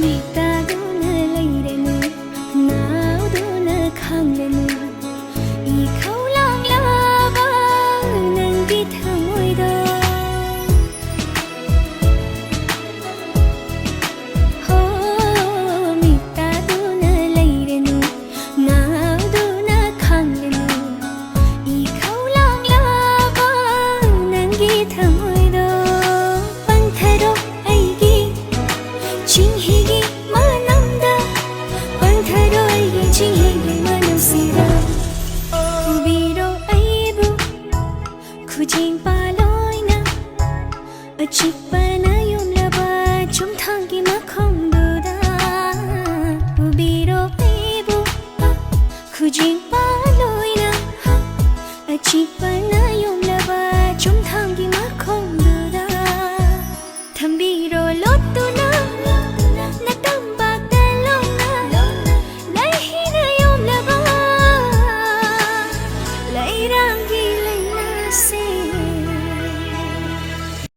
ꯃꯤꯇꯥꯗꯨꯅ ꯂꯩꯔꯅꯨ ꯅꯥꯎꯗꯨꯅ ꯈꯥꯡꯂꯅꯨ 이ꯈꯧ ꯂꯥꯡꯂꯕ ꯅꯪꯒꯤ ꯊꯃꯣꯏꯗꯣ ꯍꯣ ꯃꯤꯇꯥꯗꯨꯅ ꯂꯩꯔꯅꯨ ꯅꯥꯎꯗꯨꯅ ꯈꯥꯡꯂꯅꯨ 이ꯈꯧ ꯂꯥꯡꯂꯕ ꯅꯪꯒꯤ ꯊꯃꯣꯏꯗꯣ ꯄꯟꯊꯔꯣ ꯑꯩꯒꯤ ꯆꯤꯡꯍꯤꯒꯤ ꯃꯅꯝꯗ ꯄꯟꯊꯔꯣ ꯑꯩꯒꯤ ꯆꯤꯡꯍꯤꯒꯤ ꯃꯅꯝꯁꯤꯗ ꯄꯨꯕꯤꯔꯣ ꯑꯩꯕꯨ ꯈꯨꯖꯤꯡ ꯄꯥꯂꯣꯏꯅ ꯑꯆꯤꯛꯄꯅ ꯌꯨꯝꯂꯕ ꯆꯨꯝꯊꯥꯡꯒꯤ ꯃꯈꯣꯡꯗꯨꯗ ꯄꯨꯕꯤꯔꯣ ꯑꯩꯕꯨ ꯈꯨꯖꯤꯡ ꯄꯥꯂꯣꯏꯅ ꯑꯆꯤꯛꯄꯅ